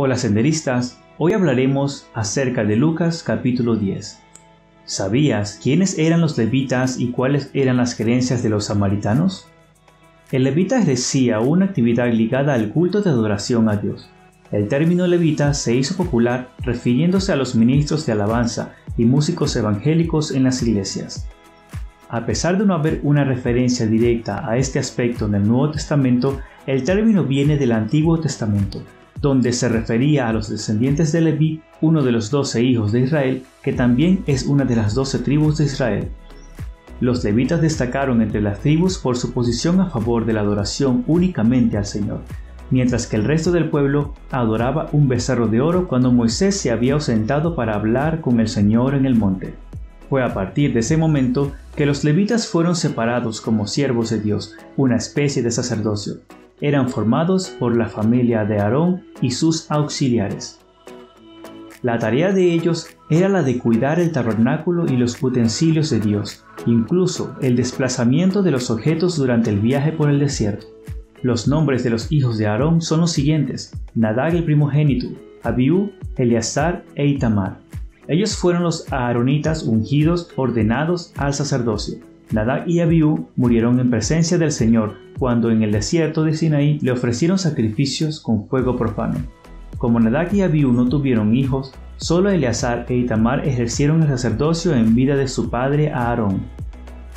Hola senderistas, hoy hablaremos acerca de Lucas capítulo 10. ¿Sabías quiénes eran los levitas y cuáles eran las creencias de los samaritanos? El levita ejercía una actividad ligada al culto de adoración a Dios. El término levita se hizo popular refiriéndose a los ministros de alabanza y músicos evangélicos en las iglesias. A pesar de no haber una referencia directa a este aspecto en el Nuevo Testamento, el término viene del Antiguo Testamento, donde se refería a los descendientes de Leví, uno de los 12 hijos de Israel, que también es una de las 12 tribus de Israel. Los levitas destacaron entre las tribus por su posición a favor de la adoración únicamente al Señor, mientras que el resto del pueblo adoraba un becerro de oro cuando Moisés se había ausentado para hablar con el Señor en el monte. Fue a partir de ese momento que los levitas fueron separados como siervos de Dios, una especie de sacerdocio. Eran formados por la familia de Aarón y sus auxiliares. La tarea de ellos era la de cuidar el tabernáculo y los utensilios de Dios, incluso el desplazamiento de los objetos durante el viaje por el desierto. Los nombres de los hijos de Aarón son los siguientes: Nadab el primogénito, Abiú, Eleazar e Itamar. Ellos fueron los aaronitas ungidos ordenados al sacerdocio. Nadab y Abiú murieron en presencia del Señor cuando en el desierto de Sinaí le ofrecieron sacrificios con fuego profano. Como Nadab y Abiú no tuvieron hijos, solo Eleazar e Itamar ejercieron el sacerdocio en vida de su padre Aarón.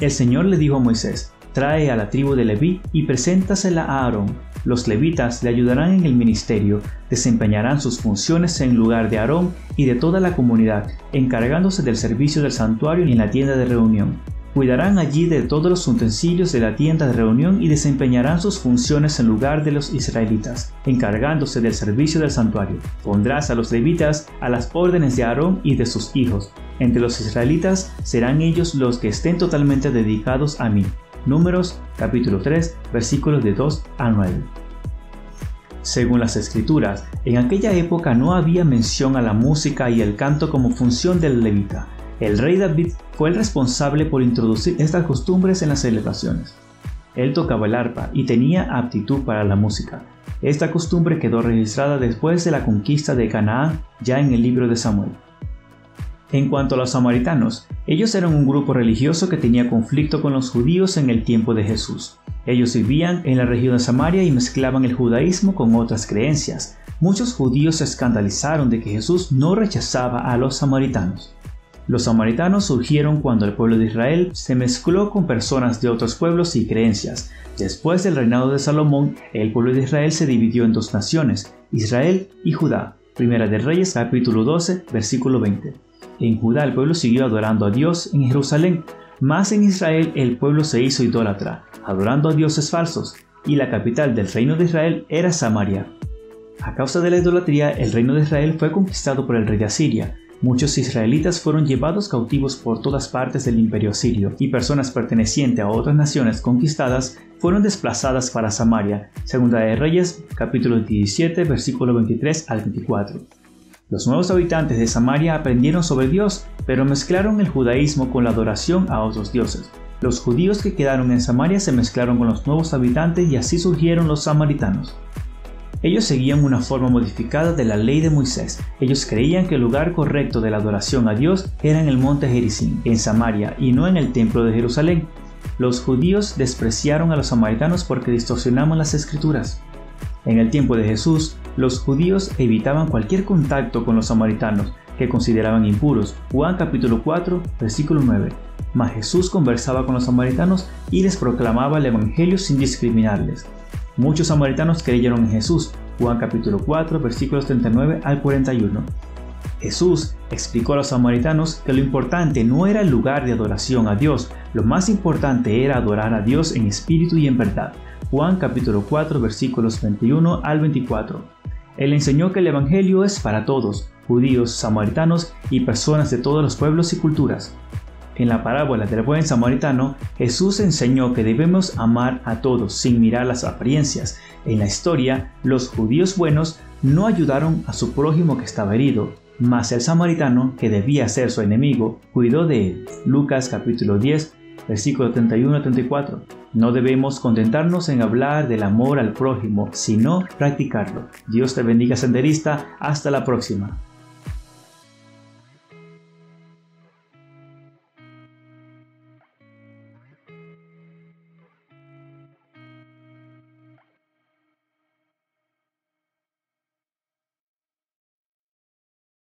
El Señor le dijo a Moisés: «Trae a la tribu de Leví y preséntasela a Aarón. Los levitas le ayudarán en el ministerio, desempeñarán sus funciones en lugar de Aarón y de toda la comunidad, encargándose del servicio del santuario y en la tienda de reunión. Cuidarán allí de todos los utensilios de la tienda de reunión y desempeñarán sus funciones en lugar de los israelitas, encargándose del servicio del santuario. Pondrás a los levitas a las órdenes de Aarón y de sus hijos. Entre los israelitas serán ellos los que estén totalmente dedicados a mí». Números capítulo 3, versículos de 2 a 9. Según las Escrituras, en aquella época no había mención a la música y el canto como función del levita. El rey David fue el responsable por introducir estas costumbres en las celebraciones. Él tocaba el arpa y tenía aptitud para la música. Esta costumbre quedó registrada después de la conquista de Canaán, ya en el libro de Samuel. En cuanto a los samaritanos, ellos eran un grupo religioso que tenía conflicto con los judíos en el tiempo de Jesús. Ellos vivían en la región de Samaria y mezclaban el judaísmo con otras creencias. Muchos judíos se escandalizaron de que Jesús no rechazaba a los samaritanos. Los samaritanos surgieron cuando el pueblo de Israel se mezcló con personas de otros pueblos y creencias. Después del reinado de Salomón, el pueblo de Israel se dividió en dos naciones, Israel y Judá. Primera de Reyes, capítulo 12, versículo 20. En Judá el pueblo siguió adorando a Dios en Jerusalén, mas en Israel el pueblo se hizo idólatra, adorando a dioses falsos, y la capital del reino de Israel era Samaria. A causa de la idolatría, el reino de Israel fue conquistado por el rey de Asiria. Muchos israelitas fueron llevados cautivos por todas partes del imperio asirio, y personas pertenecientes a otras naciones conquistadas fueron desplazadas para Samaria. Segunda de Reyes, capítulo 17, versículo 23 al 24. Los nuevos habitantes de Samaria aprendieron sobre Dios, pero mezclaron el judaísmo con la adoración a otros dioses. Los judíos que quedaron en Samaria se mezclaron con los nuevos habitantes y así surgieron los samaritanos. Ellos seguían una forma modificada de la ley de Moisés. Ellos creían que el lugar correcto de la adoración a Dios era en el monte Gerizim, en Samaria, y no en el templo de Jerusalén. Los judíos despreciaron a los samaritanos porque distorsionaban las escrituras. En el tiempo de Jesús, los judíos evitaban cualquier contacto con los samaritanos, que consideraban impuros. Juan capítulo 4, versículo 9. Mas Jesús conversaba con los samaritanos y les proclamaba el evangelio sin discriminarles. Muchos samaritanos creyeron en Jesús. Juan capítulo 4, versículos 39 al 41. Jesús explicó a los samaritanos que lo importante no era el lugar de adoración a Dios, lo más importante era adorar a Dios en espíritu y en verdad. Juan capítulo 4, versículos 21 al 24. Él enseñó que el evangelio es para todos, judíos, samaritanos y personas de todos los pueblos y culturas. En la parábola del buen samaritano, Jesús enseñó que debemos amar a todos sin mirar las apariencias. En la historia, los judíos buenos no ayudaron a su prójimo que estaba herido, mas el samaritano, que debía ser su enemigo, cuidó de él. Lucas capítulo 10, versículo 31 a 34. No debemos contentarnos en hablar del amor al prójimo, sino practicarlo. Dios te bendiga, senderista. Hasta la próxima.